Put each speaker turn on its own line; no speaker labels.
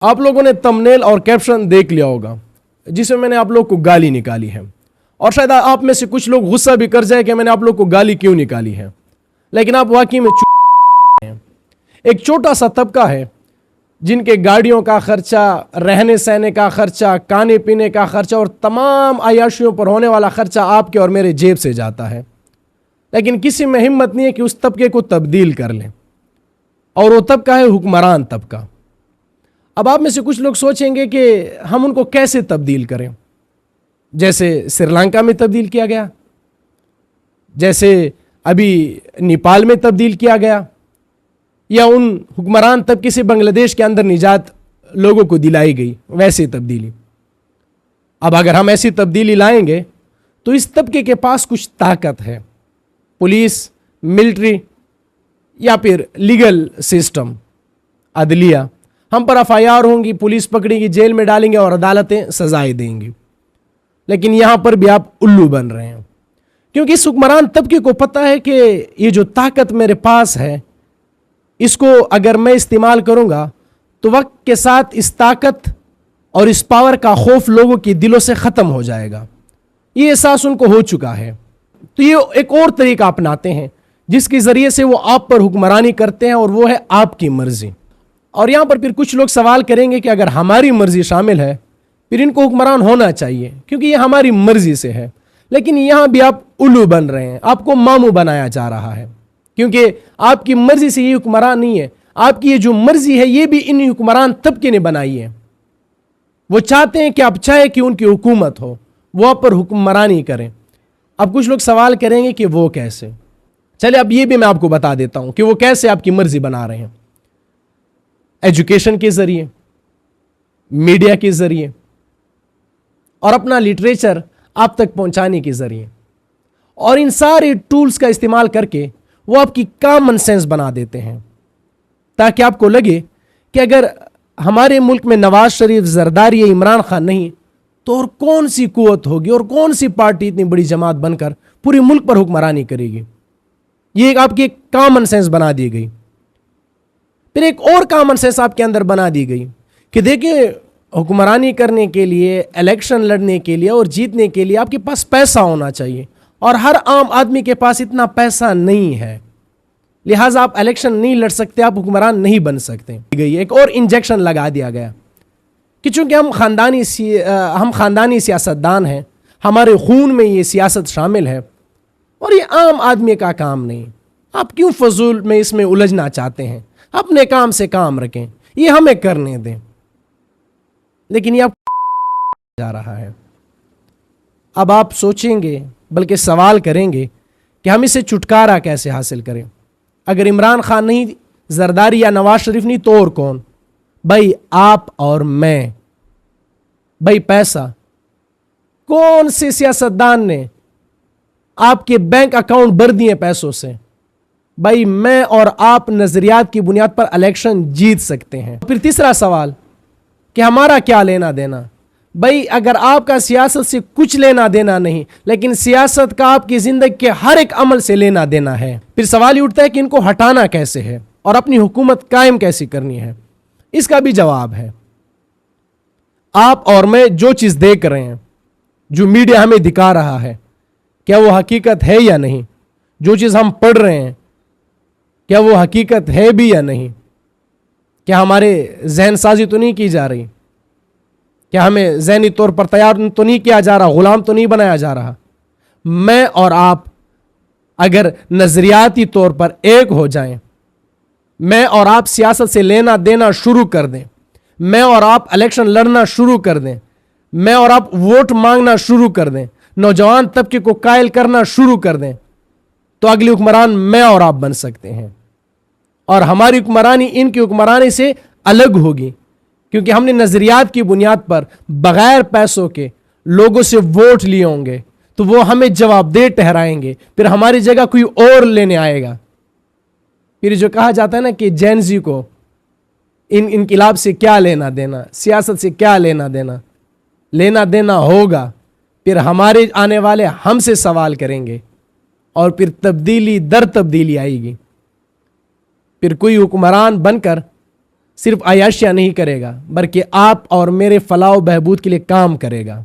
آپ لوگوں نے تمنیل اور کیپشن دیکھ لیا ہوگا جس میں میں نے آپ لوگ کو گالی نکالی ہے، اور شاید آپ میں سے کچھ لوگ غصہ بھی کر جائے کہ میں نے آپ لوگ کو گالی کیوں نکالی ہے، لیکن آپ واقعی میں ہیں۔ ایک چھوٹا سا طبقہ ہے جن کے گاڑیوں کا خرچہ، رہنے سہنے کا خرچہ، کھانے پینے کا خرچہ اور تمام عیاشیوں پر ہونے والا خرچہ آپ کے اور میرے جیب سے جاتا ہے، لیکن کسی میں ہمت نہیں ہے کہ اس طبقے کو تبدیل کر لیں، اور وہ طبقہ ہے حکمران طبقہ۔ اب آپ میں سے کچھ لوگ سوچیں گے کہ ہم ان کو کیسے تبدیل کریں، جیسے سری لنکا میں تبدیل کیا گیا، جیسے ابھی نیپال میں تبدیل کیا گیا، یا ان حکمران طبقے سے بنگلہ دیش کے اندر نجات لوگوں کو دلائی گئی ویسے تبدیلی۔ اب اگر ہم ایسی تبدیلی لائیں گے تو اس طبقے کے پاس کچھ طاقت ہے، پولیس، ملٹری یا پھر لیگل سسٹم، عدلیہ، ہم پر FIR ہوں گی، پولیس پکڑے گی، جیل میں ڈالیں گے اور عدالتیں سزائیں دیں گی، لیکن یہاں پر بھی آپ الو بن رہے ہیں، کیونکہ اس حکمران طبقے کو پتہ ہے کہ یہ جو طاقت میرے پاس ہے اس کو اگر میں استعمال کروں گا تو وقت کے ساتھ اس طاقت اور اس پاور کا خوف لوگوں کے دلوں سے ختم ہو جائے گا۔ یہ احساس ان کو ہو چکا ہے، تو یہ ایک اور طریقہ اپناتے ہیں جس کے ذریعے سے وہ آپ پر حکمرانی کرتے ہیں، اور وہ ہے آپ کی مرضی۔ اور یہاں پر پھر کچھ لوگ سوال کریں گے کہ اگر ہماری مرضی شامل ہے پھر ان کو حکمران ہونا چاہیے کیونکہ یہ ہماری مرضی سے ہے، لیکن یہاں بھی آپ الو بن رہے ہیں، آپ کو مامو بنایا جا رہا ہے، کیونکہ آپ کی مرضی سے یہ حکمران نہیں ہے، آپ کی یہ جو مرضی ہے یہ بھی ان حکمران طبقے نے بنائی ہے۔ وہ چاہتے ہیں کہ آپ چاہے کہ ان کی حکومت ہو، وہ آپ پر حکمرانی کریں۔ اب کچھ لوگ سوال کریں گے کہ وہ کیسے؟ چلے اب یہ بھی میں آپ کو بتا دیتا ہوں کہ وہ کیسے آپ کی مرضی بنا رہے ہیں۔ ایجوکیشن کے ذریعے، میڈیا کے ذریعے، اور اپنا لٹریچر آپ تک پہنچانے کے ذریعے، اور ان سارے ٹولز کا استعمال کر کے وہ آپ کی کامن سینس بنا دیتے ہیں، تاکہ آپ کو لگے کہ اگر ہمارے ملک میں نواز شریف، زرداری یا عمران خان نہیں تو اور کون سی قوت ہوگی اور کون سی پارٹی اتنی بڑی جماعت بن کر پوری ملک پر حکمرانی کرے گی۔ یہ آپ کی ایک کامن سینس بنا دی گئی۔ پھر ایک اور کامن سینس آپ کے اندر بنا دی گئی کہ دیکھیں حکمرانی کرنے کے لیے، الیکشن لڑنے کے لیے اور جیتنے کے لیے آپ کے پاس پیسہ ہونا چاہیے، اور ہر عام آدمی کے پاس اتنا پیسہ نہیں ہے، لہٰذا آپ الیکشن نہیں لڑ سکتے، آپ حکمران نہیں بن سکتے۔ ایک اور انجیکشن لگا دیا گیا کہ چونکہ ہم خاندانی سیاستدان ہیں، ہمارے خون میں یہ سیاست شامل ہے اور یہ عام آدمی کا کام نہیں، آپ کیوں فضول میں اس میں الجھنا چاہتے ہیں؟ اپنے کام سے کام رکھیں، یہ ہمیں کرنے دیں۔ لیکن یہ آپ جا رہا ہے۔ اب آپ سوچیں گے، بلکہ سوال کریں گے کہ ہم اسے چھٹکارا کیسے حاصل کریں؟ اگر عمران خان نہیں، زرداری یا نواز شریف نہیں تو اور کون؟ بھائی آپ اور میں۔ بھائی پیسہ، کون سے سیاستدان نے آپ کے بینک اکاؤنٹ بھر دیے پیسوں سے؟ بھائی میں اور آپ نظریات کی بنیاد پر الیکشن جیت سکتے ہیں۔ پھر تیسرا سوال کہ ہمارا کیا لینا دینا؟ بھائی اگر آپ کا سیاست سے کچھ لینا دینا نہیں، لیکن سیاست کا آپ کی زندگی کے ہر ایک عمل سے لینا دینا ہے، پھر سوال یہ اٹھتا ہے کہ ان کو ہٹانا کیسے ہے اور اپنی حکومت قائم کیسی کرنی ہے؟ اس کا بھی جواب ہے۔ آپ اور میں جو چیز دیکھ رہے ہیں، جو میڈیا ہمیں دکھا رہا ہے، کیا وہ حقیقت ہے یا نہیں؟ جو چیز ہم پڑھ رہے ہیں، کیا وہ حقیقت ہے بھی یا نہیں؟ کیا ہمارے ذہن سازی تو نہیں کی جا رہی؟ کیا ہمیں ذہنی طور پر تیار تو نہیں کیا جا رہا، غلام تو نہیں بنایا جا رہا؟ میں اور آپ اگر نظریاتی طور پر ایک ہو جائیں، میں اور آپ سیاست سے لینا دینا شروع کر دیں، میں اور آپ الیکشن لڑنا شروع کر دیں، میں اور آپ ووٹ مانگنا شروع کر دیں، نوجوان طبقے کو قائل کرنا شروع کر دیں، تو اگلی حکمران میں اور آپ بن سکتے ہیں، اور ہماری حکمرانی ان کی حکمرانی سے الگ ہوگی، کیونکہ ہم نے نظریات کی بنیاد پر بغیر پیسوں کے لوگوں سے ووٹ لیے ہوں گے، تو وہ ہمیں جواب دہ ٹھہرائیں گے، پھر ہماری جگہ کوئی اور لینے آئے گا۔ پھر جو کہا جاتا ہے نا کہ جین زی کو ان انقلاب سے کیا لینا دینا، سیاست سے کیا لینا دینا، لینا دینا ہوگا، پھر ہمارے آنے والے ہم سے سوال کریں گے، اور پھر تبدیلی در تبدیلی آئے گی۔ پھر کوئی حکمران بن کر صرف عیاشیاں نہیں کرے گا بلکہ آپ اور میرے فلاح و بہبود کے لیے کام کرے گا.